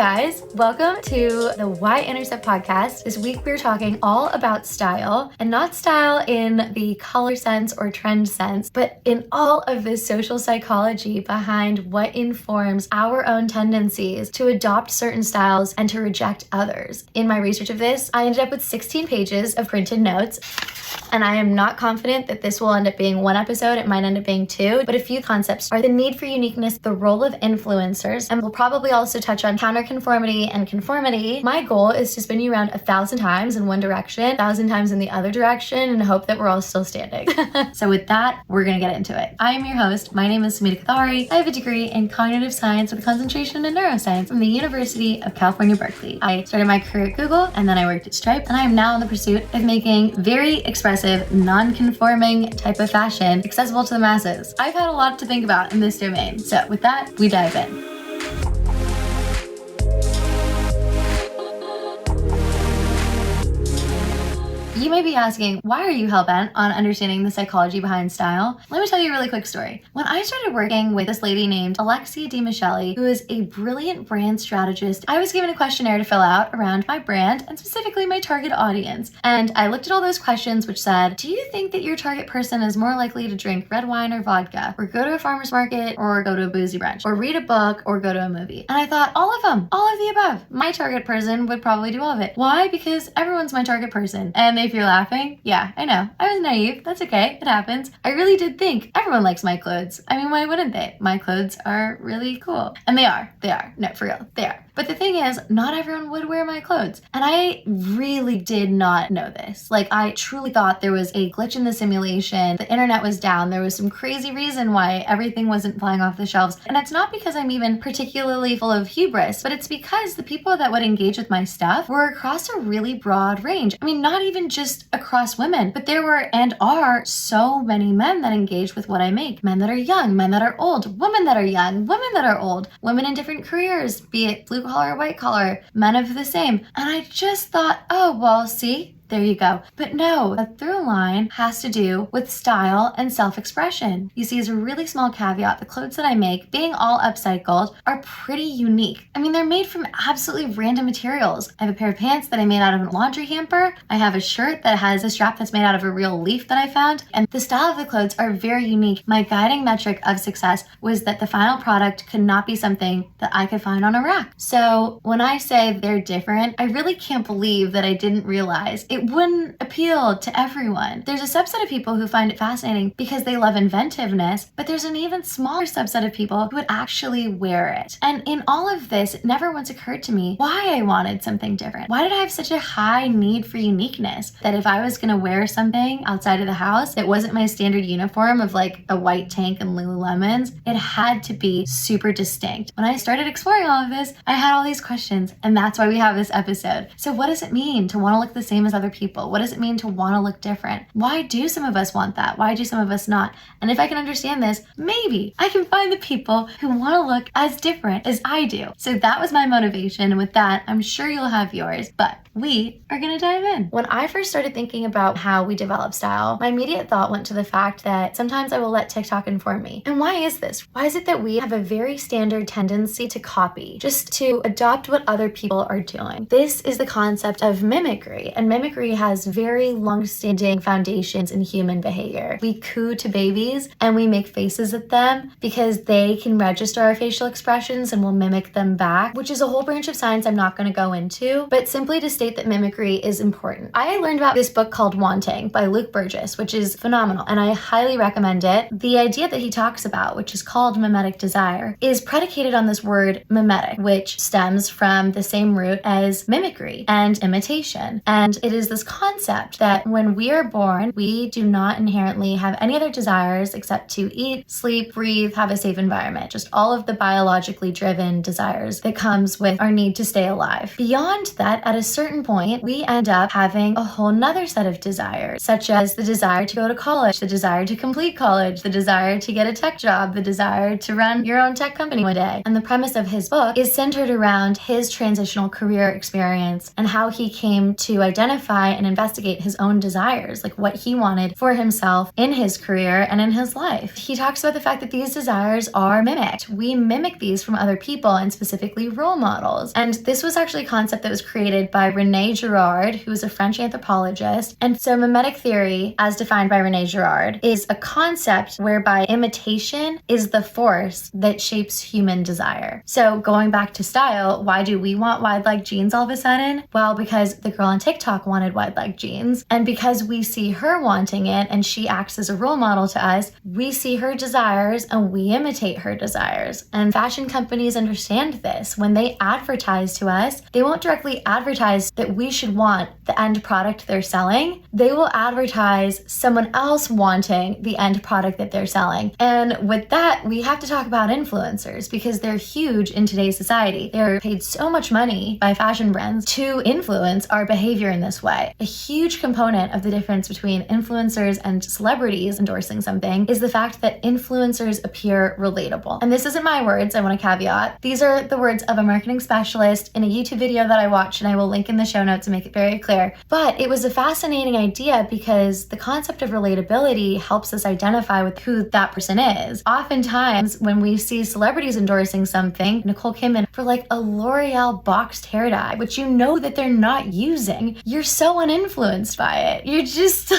guys, welcome to the Y-Intercept podcast. This week we're talking all about style, and not style in the color sense or trend sense, but in all of the social psychology behind what informs our own tendencies to adopt certain styles and to reject others. In my research of this, I ended up with 16 pages of printed notes, and I am not confident that this will end up being one episode. It might end up being two, but a few concepts are the need for uniqueness, the role of influencers, and we'll probably also touch on counterconformity and conformity. My goal is to spin you around 1,000 times in one direction, 1,000 times in the other direction, and hope that we're all still standing. So with that, we're gonna get into it. I am your host. My name is Mimetic Desire. I have a degree in cognitive science with a concentration in neuroscience from the University of California, Berkeley. I started my career at Google, and then I worked at Stripe, and I am now in the pursuit of making very expressive, non-conforming type of fashion accessible to the masses. I've had a lot to think about in this domain. So with that, we dive in. You may be asking, why are you hellbent on understanding the psychology behind style? Let me tell you a really quick story. When I started working with this lady named Alexia DiMichele, who is a brilliant brand strategist, I was given a questionnaire to fill out around my brand and specifically my target audience. And I looked at all those questions which said, do you think that your target person is more likely to drink red wine or vodka, or go to a farmer's market, or go to a boozy brunch, or read a book, or go to a movie? And I thought, all of them, all of the above. My target person would probably do all of it. Why? Because everyone's my target person. And if you're laughing, yeah, I know. I was naive. That's okay. It happens. I really did think everyone likes my clothes. I mean, why wouldn't they? My clothes are really cool. And they are. They are. No, for real. They are. But the thing is, not everyone would wear my clothes. And I really did not know this. Like, I truly thought there was a glitch in the simulation. The internet was down. There was some crazy reason why everything wasn't flying off the shelves. And it's not because I'm even particularly full of hubris, but it's because the people that would engage with my stuff were across a really broad range. I mean, not even just across women, but there were and are so many men that engage with what I make. Men that are young, men that are old, women that are young, women that are old, women in different careers, be it blue collar, white collar, men of the same. And I just thought, oh, well, see, there you go. But no, the through line has to do with style and self-expression. You see, as a really small caveat, the clothes that I make, being all upcycled, are pretty unique. I mean, they're made from absolutely random materials. I have a pair of pants that I made out of a laundry hamper. I have a shirt that has a strap that's made out of a real leaf that I found. And the style of the clothes are very unique. My guiding metric of success was that the final product could not be something that I could find on a rack. So when I say they're different, I really can't believe that I didn't realize it wouldn't appeal to everyone. There's a subset of people who find it fascinating because they love inventiveness, but there's an even smaller subset of people who would actually wear it. And in all of this, it never once occurred to me why I wanted something different. Why did I have such a high need for uniqueness that if I was gonna wear something outside of the house that wasn't my standard uniform of like a white tank and Lululemons, it had to be super distinct. When I started exploring all of this, I had all these questions, and that's why we have this episode. So what does it mean to want to look the same as other people? What does it mean to want to look different? Why do some of us want that? Why do some of us not? And if I can understand this, maybe I can find the people who want to look as different as I do. So that was my motivation. And with that, I'm sure you'll have yours, but we are going to dive in. When I first started thinking about how we develop style, my immediate thought went to the fact that sometimes I will let TikTok inform me. And why is this? Why is it that we have a very standard tendency to copy, just to adopt what other people are doing? This is the concept of mimicry, and mimicry has very long-standing foundations in human behavior. We coo to babies and we make faces at them because they can register our facial expressions and we'll mimic them back, which is a whole branch of science I'm not going to go into, but simply to state that mimicry is important. I learned about this book called Wanting by Luke Burgess, which is phenomenal, and I highly recommend it. The idea that he talks about, which is called Mimetic Desire, is predicated on this word mimetic, which stems from the same root as mimicry and imitation. And it is this concept that when we are born, we do not inherently have any other desires except to eat, sleep, breathe, have a safe environment. Just all of the biologically driven desires that comes with our need to stay alive. Beyond that, at a certain point, we end up having a whole nother set of desires, such as the desire to go to college, the desire to complete college, the desire to get a tech job, the desire to run your own tech company one day. And the premise of his book is centered around his transitional career experience and how he came to identify identify and investigate his own desires, like what he wanted for himself in his career and in his life. He talks about the fact that these desires are mimicked. We mimic these from other people, and specifically role models. And this was actually a concept that was created by René Girard, who is a French anthropologist. And so mimetic theory, as defined by René Girard, is a concept whereby imitation is the force that shapes human desire. So going back to style, why do we want wide leg jeans all of a sudden? Well, because the girl on TikTok wanted wide leg jeans. And because we see her wanting it and she acts as a role model to us, we see her desires and we imitate her desires. And fashion companies understand this. When they advertise to us, they won't directly advertise that we should want the end product they're selling. They will advertise someone else wanting the end product that they're selling. And with that, we have to talk about influencers because they're huge in today's society. They're paid so much money by fashion brands to influence our behavior in this way. A huge component of the difference between influencers and celebrities endorsing something is the fact that influencers appear relatable. And this isn't my words, I want to caveat. These are the words of a marketing specialist in a YouTube video that I watched, and I will link in the show notes to make it very clear. But it was a fascinating idea because the concept of relatability helps us identify with who that person is. Oftentimes, when we see celebrities endorsing something, Nicole Kidman, for like a L'Oreal boxed hair dye, which you know that they're not using, you're so uninfluenced by it. You're just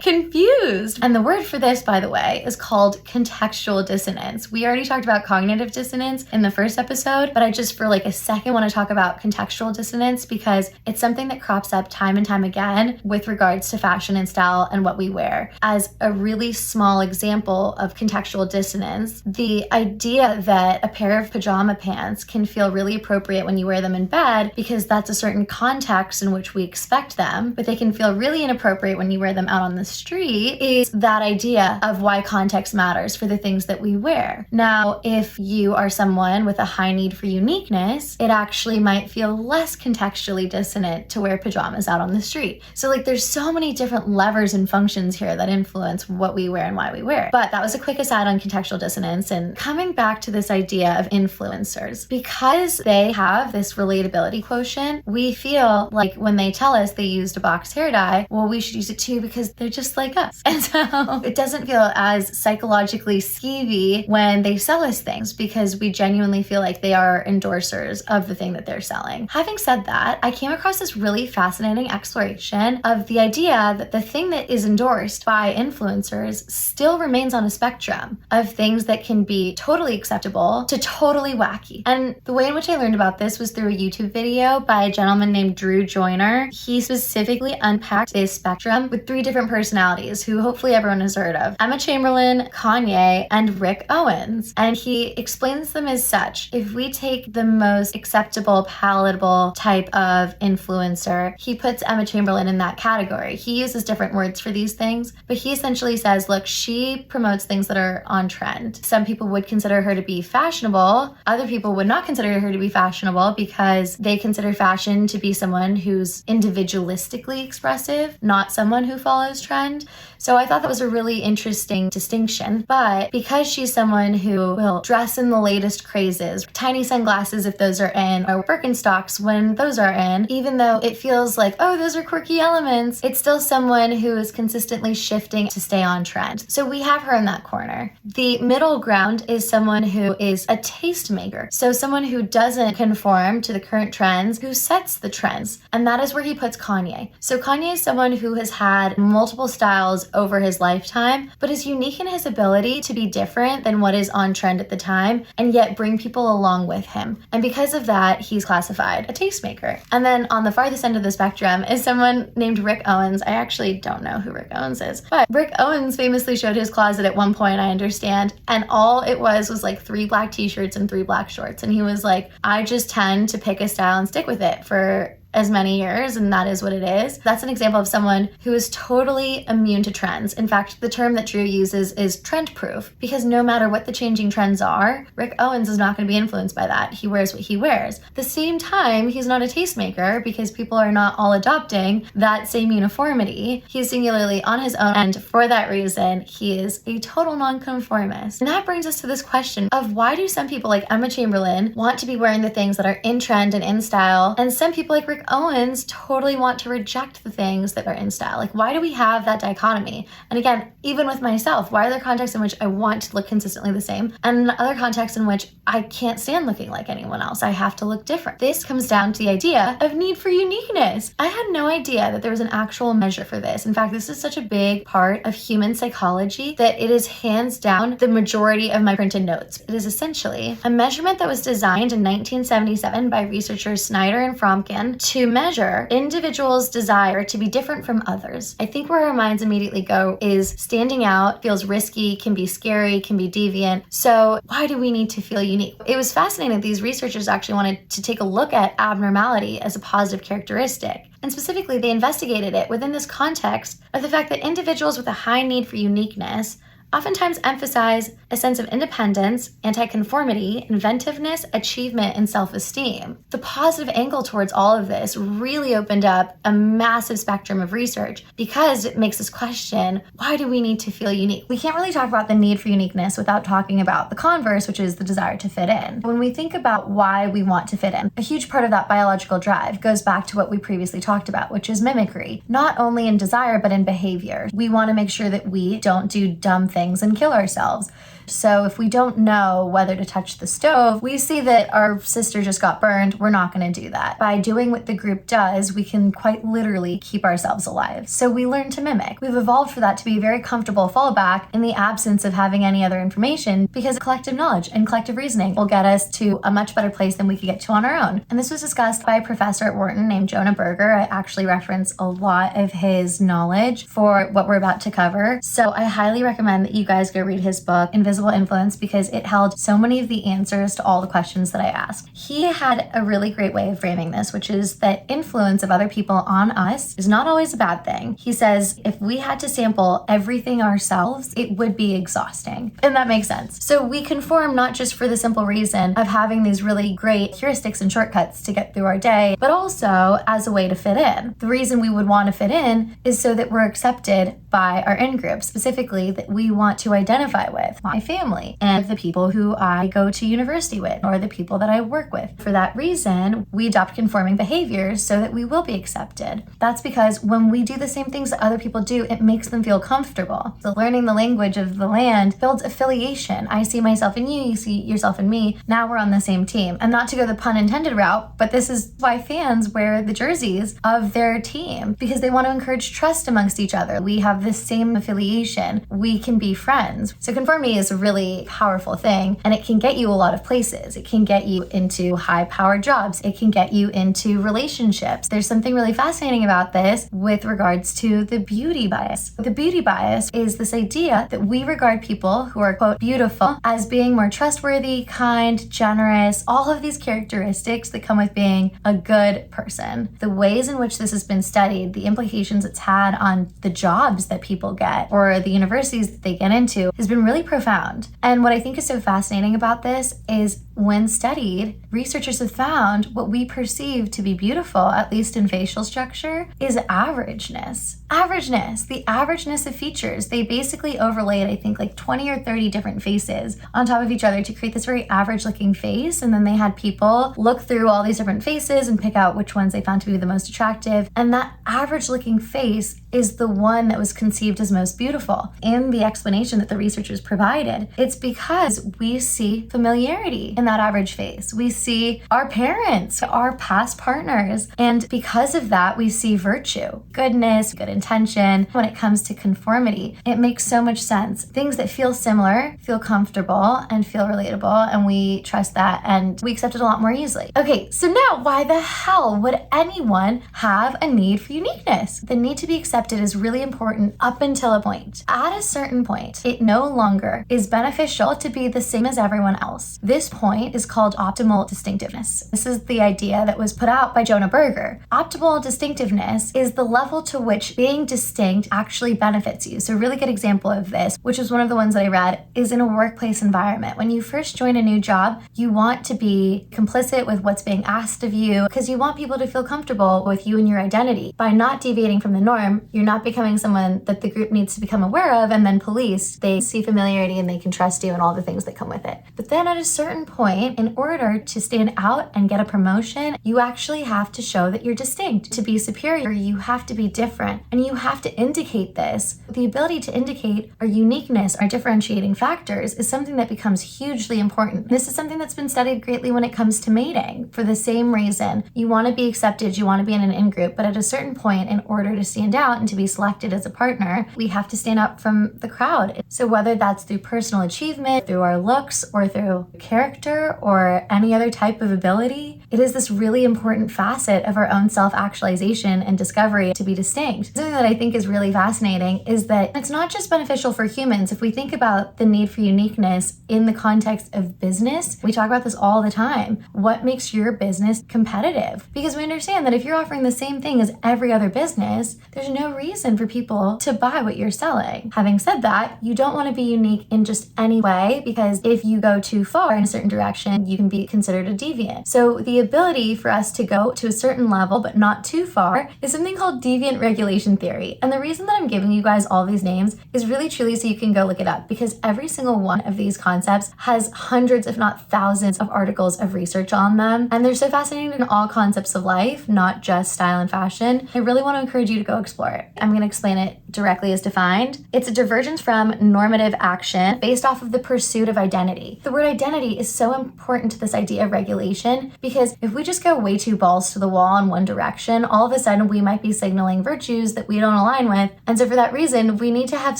confused. And the word for this, by the way, is called contextual dissonance. We already talked about cognitive dissonance in the first episode, but I just for like a second want to talk about contextual dissonance because it's something that crops up time and time again with regards to fashion and style and what we wear. As a really small example of contextual dissonance, the idea that a pair of pajama pants can feel really appropriate when you wear them in bed because that's a certain context in which we expect them, but they can feel really inappropriate when you wear them out on the street is that idea of why context matters for the things that we wear. Now, if you are someone with a high need for uniqueness, it actually might feel less contextually dissonant to wear pajamas out on the street. So like there's so many different levers and functions here that influence what we wear and why we wear it. But that was a quick aside on contextual dissonance. And coming back to this idea of influencers, because they have this relatability quotient, we feel like when they tell us they used a box hair dye, well, we should use it too because they're just like us. And so it doesn't feel as psychologically skeevy when they sell us things because we genuinely feel like they are endorsers of the thing that they're selling. Having said that, I came across this really fascinating exploration of the idea that the thing that is endorsed by influencers still remains on a spectrum of things that can be totally acceptable to totally wacky. And the way in which I learned about this was through a YouTube video by a gentleman named Drew Joyner. He specifically unpacked this spectrum with 3 different personalities who hopefully everyone has heard of: Emma Chamberlain, Kanye, and Rick Owens. And he explains them as such. If we take the most acceptable, palatable type of influencer, he puts Emma Chamberlain in that category. He uses different words for these things, but he essentially says, look, she promotes things that are on trend. Some people would consider her to be fashionable. Other people would not consider her to be fashionable because they consider fashion to be someone who's individualistically expressive, not someone who follows trend. So I thought that was a really interesting distinction. But because she's someone who will dress in the latest crazes, tiny sunglasses if those are in, or Birkenstocks when those are in, even though it feels like, oh, those are quirky elements, it's still someone who is consistently shifting to stay on trend. So we have her in that corner. The middle ground is someone who is a tastemaker. So someone who doesn't conform to the current trends, who sets the trends. And that is where he puts Kanye. So Kanye is someone who has had multiple styles over his lifetime, but is unique in his ability to be different than what is on trend at the time and yet bring people along with him. And because of that, he's classified a tastemaker. And then on the farthest end of the spectrum is someone named Rick Owens. I actually don't know who Rick Owens is, but Rick Owens famously showed his closet at one point, I understand, and all it was like 3 black t-shirts and 3 black shorts. And he was like, I just tend to pick a style and stick with it for as many years, and that is what it is. That's an example of someone who is totally immune to trends. In fact, the term that Drew uses is trend proof, because no matter what the changing trends are, Rick Owens is not going to be influenced by that. He wears what he wears. At the same time, he's not a tastemaker because people are not all adopting that same uniformity. He's singularly on his own, and for that reason, he is a total nonconformist. And that brings us to this question of why do some people like Emma Chamberlain want to be wearing the things that are in trend and in style, and some people like Rick Rick Owens totally want to reject the things that are in style. Like, why do we have that dichotomy? And again, even with myself, why are there contexts in which I want to look consistently the same and other contexts in which I can't stand looking like anyone else? I have to look different. This comes down to the idea of need for uniqueness. I had no idea that there was an actual measure for this. In fact, this is such a big part of human psychology that it is hands down the majority of my printed notes. It is essentially a measurement that was designed in 1977 by researchers Snyder and Fromkin to measure individuals' desire to be different from others. I think where our minds immediately go is standing out feels risky, can be scary, can be deviant. So why do we need to feel unique? It was fascinating that these researchers actually wanted to take a look at abnormality as a positive characteristic. And specifically, they investigated it within this context of the fact that individuals with a high need for uniqueness oftentimes emphasize a sense of independence, anti-conformity, inventiveness, achievement, and self-esteem. The positive angle towards all of this really opened up a massive spectrum of research because it makes us question, why do we need to feel unique? We can't really talk about the need for uniqueness without talking about the converse, which is the desire to fit in. When we think about why we want to fit in, a huge part of that biological drive goes back to what we previously talked about, which is mimicry, not only in desire, but in behavior. We want to make sure that we don't do dumb things and kill ourselves. So if we don't know whether to touch the stove, we see that our sister just got burned, we're not going to do that. By doing what the group does, we can quite literally keep ourselves alive. So we learn to mimic. We've evolved for that to be a very comfortable fallback in the absence of having any other information, because collective knowledge and collective reasoning will get us to a much better place than we could get to on our own. And this was discussed by a professor at Wharton named Jonah Berger. I actually reference a lot of his knowledge for what we're about to cover. So I highly recommend that you guys go read his book, Invisible Influence, because it held so many of the answers to all the questions that I asked. He had a really great way of framing this, which is that influence of other people on us is not always a bad thing. He says if we had to sample everything ourselves, it would be exhausting. And that makes sense. So we conform not just for the simple reason of having these really great heuristics and shortcuts to get through our day, but also as a way to fit in. The reason we would want to fit in is so that we're accepted by our in-group, specifically that we want to identify with my family and the people who I go to university with or the people that I work with. For that reason, we adopt conforming behaviors so that we will be accepted. That's because when we do the same things that other people do, it makes them feel comfortable. So learning the language of the land builds affiliation. I see myself in you, you see yourself in me. Now we're on the same team. And not to go the pun intended route, but this is why fans wear the jerseys of their team, because they want to encourage trust amongst each other. We have the same affiliation. We can be friends. So conformity is a really powerful thing, and it can get you a lot of places. It can get you into high-powered jobs. It can get you into relationships. There's something really fascinating about this with regards to the beauty bias. The beauty bias is this idea that we regard people who are, quote, beautiful as being more trustworthy, kind, generous, all of these characteristics that come with being a good person. The ways in which this has been studied, the implications it's had on the jobs that people get or the universities that they get into has been really profound. And what I think is so fascinating about this is when studied, researchers have found what we perceive to be beautiful, at least in facial structure, is averageness. Averageness, the averageness of features. They basically overlaid, I think, like 20 or 30 different faces on top of each other to create this very average looking face. And then they had people look through all these different faces and pick out which ones they found to be the most attractive. And that average looking face is the one that was conceived as most beautiful. In the explanation that the researchers provided, it's because we see familiarity in that average face. We see our parents, our past partners, and because of that, we see virtue, goodness, good intention. When it comes to conformity, it makes so much sense. Things that feel similar, feel comfortable, and feel relatable, and we trust that, and we accept it a lot more easily. Okay, so now why the hell would anyone have a need for uniqueness? The need to be accepted is really important up until a point. At a certain point, it no longer is beneficial to be the same as everyone else. This point is called optimal distinctiveness. This is the idea that was put out by Jonah Berger. Optimal distinctiveness is the level to which being distinct actually benefits you. So a really good example of this, which is one of the ones that I read, is in a workplace environment. When you first join a new job, you want to be complicit with what's being asked of you because you want people to feel comfortable with you and your identity. By not deviating from the norm, you're not becoming someone that the group needs to become aware of and then police. They see familiarity and they can trust you and all the things that come with it. But then at a certain point, point, in order to stand out and get a promotion, you actually have to show that you're distinct. To be superior, you have to be different, and you have to indicate this. The ability to indicate our uniqueness, our differentiating factors, is something that becomes hugely important. This is something that's been studied greatly when it comes to mating. For the same reason, you want to be accepted, you want to be in an in-group, but at a certain point, in order to stand out and to be selected as a partner, we have to stand out from the crowd. So whether that's through personal achievement, through our looks, or through character, or any other type of ability, it is this really important facet of our own self-actualization and discovery to be distinct. Something that I think is really fascinating is that it's not just beneficial for humans. If we think about the need for uniqueness in the context of business, we talk about this all the time. What makes your business competitive? Because we understand that if you're offering the same thing as every other business, there's no reason for people to buy what you're selling. Having said that, you don't want to be unique in just any way, because if you go too far in a certain direction, you can be considered a deviant. So the ability for us to go to a certain level but not too far is something called Deviance Regulation Theory. And the reason that I'm giving you guys all these names is really truly so you can go look it up, because every single one of these concepts has hundreds, if not thousands, of articles of research on them. And they're so fascinating in all concepts of life, not just style and fashion. I really want to encourage you to go explore it. I'm going to explain it directly as defined. It's a divergence from normative action based off of the pursuit of identity. The word identity is so important to this idea of regulation, because if we just go way too balls to the wall in one direction, all of a sudden we might be signaling virtues that we don't align with. And so for that reason, we need to have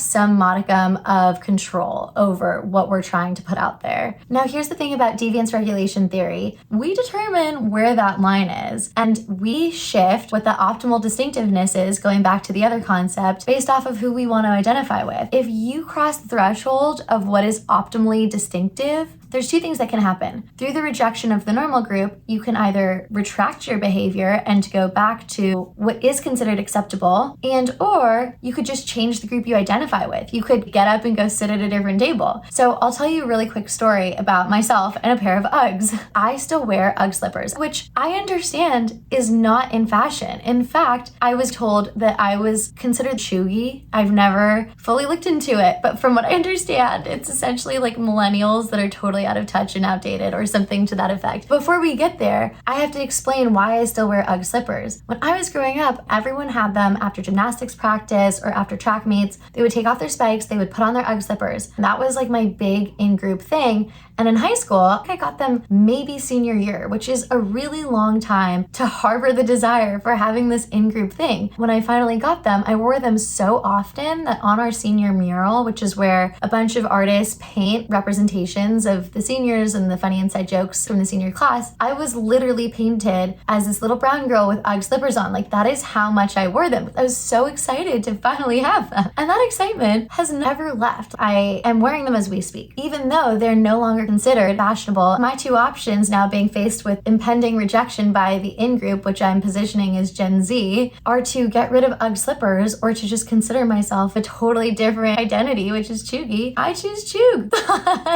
some modicum of control over what we're trying to put out there. Now, here's the thing about Deviance Regulation Theory. We determine where that line is, and we shift what the optimal distinctiveness is, going back to the other concept, based off of who we want to identify with. If you cross the threshold of what is optimally distinctive, there's two things that can happen. Through the rejection of the normal group, you can either retract your behavior and go back to what is considered acceptable, and or you could just change the group you identify with. You could get up and go sit at a different table. So I'll tell you a really quick story about myself and a pair of Uggs. I still wear Ugg slippers, which I understand is not in fashion. In fact, I was told that I was considered chuggy. I've never fully looked into it, but from what I understand, it's essentially like millennials that are totally out of touch and outdated, or something to that effect. Before we get there, I have to explain why I still wear Ugg slippers. When I was growing up, everyone had them after gymnastics practice or after track meets. They would take off their spikes, they would put on their Ugg slippers. And that was like my big in-group thing. And in high school, I got them maybe senior year, which is a really long time to harbor the desire for having this in-group thing. When I finally got them, I wore them so often that on our senior mural, which is where a bunch of artists paint representations of the seniors and the funny inside jokes from the senior class, I was literally painted as this little brown girl with Ugg slippers on. Like, that is how much I wore them. I was so excited to finally have them. And that excitement has never left. I am wearing them as we speak, even though they're no longer considered fashionable. My two options now, being faced with impending rejection by the in-group, which I'm positioning as Gen Z, are to get rid of Ugg slippers or to just consider myself a totally different identity, which is chuggy. I choose chug.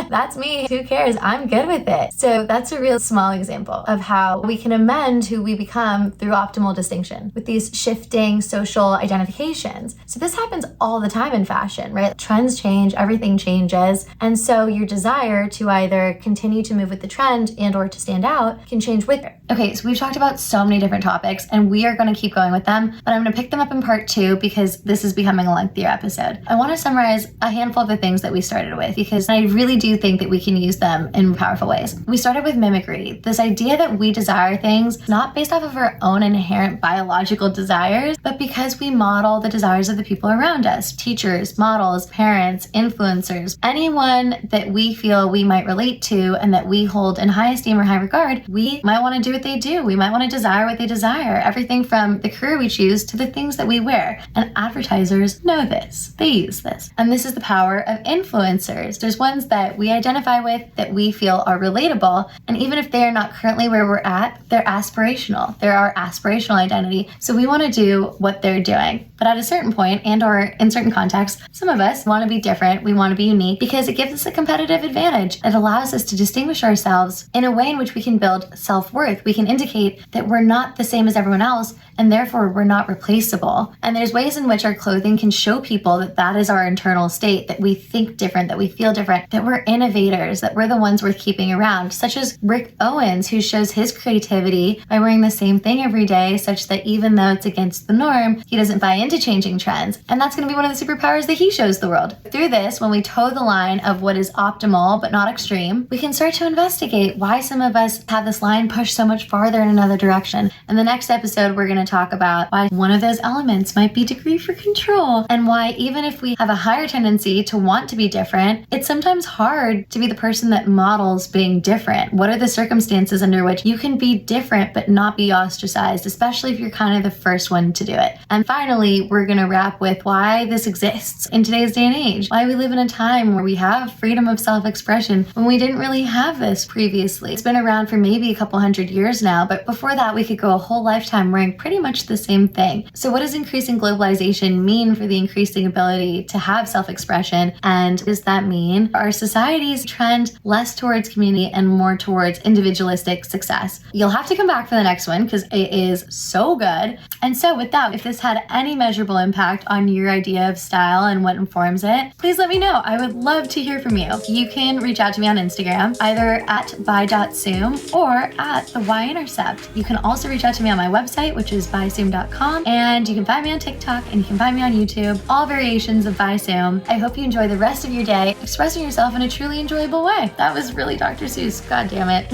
That's me. Who cares? I'm good with it. So that's a real small example of how we can amend who we become through optimal distinction with these shifting social identifications. So this happens all the time in fashion, right? Trends change, everything changes. And so your desire to either continue to move with the trend and or to stand out can change with it. Okay, so we've talked about so many different topics and we are going to keep going with them, but I'm going to pick them up in part 2 because this is becoming a lengthier episode. I want to summarize a handful of the things that we started with, because I really do think that we can use them in powerful ways. We started with mimicry, this idea that we desire things not based off of our own inherent biological desires, but because we model the desires of the people around us, teachers, models, parents, influencers, anyone that we feel we might relate to and that we hold in high esteem or high regard. We might want to do what they do. We might want to desire what they desire. Everything from the career we choose to the things that we wear. And advertisers know this. They use this. And this is the power of influencers. There's ones that we identify with that we feel are relatable. And even if they are not currently where we're at, they're aspirational. They're our aspirational identity. So we want to do what they're doing. But at a certain point and or in certain contexts, some of us want to be different. We want to be unique because it gives us a competitive advantage. It allows us to distinguish ourselves in a way in which we can build self-worth. We can indicate that we're not the same as everyone else and therefore we're not replaceable. And there's ways in which our clothing can show people that that is our internal state, that we think different, that we feel different, that we're innovators, that that we're the ones worth keeping around, such as Rick Owens, who shows his creativity by wearing the same thing every day, such that even though it's against the norm, he doesn't buy into changing trends. And that's going to be one of the superpowers that he shows the world. Through this, when we toe the line of what is optimal but not extreme, we can start to investigate why some of us have this line pushed so much farther in another direction. In the next episode, we're going to talk about why one of those elements might be degree for control, and why even if we have a higher tendency to want to be different, it's sometimes hard to be the person that models being different. What are the circumstances under which you can be different but not be ostracized, especially if you're kind of the first one to do it? And finally, we're going to wrap with why this exists in today's day and age, why we live in a time where we have freedom of self-expression when we didn't really have this previously. It's been around for maybe a couple hundred years now, but before that, we could go a whole lifetime wearing pretty much the same thing. So what does increasing globalization mean for the increasing ability to have self-expression? And does that mean our societies trend less towards community and more towards individualistic success? You'll have to come back for the next one because it is so good. And so with that, if this had any measurable impact on your idea of style and what informs it, please let me know. I would love to hear from you. You can reach out to me on Instagram, either at by.zoom or at the Y-intercept. You can also reach out to me on my website, which is byzoom.com, and you can find me on TikTok and you can find me on YouTube, all variations of byzoom. I hope you enjoy the rest of your day expressing yourself in a truly enjoyable way. That was really Dr. Seuss. God damn it.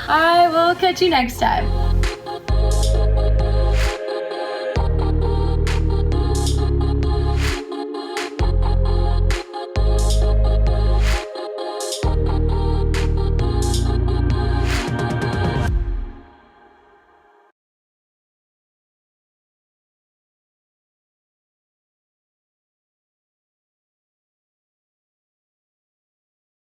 I will catch you next time.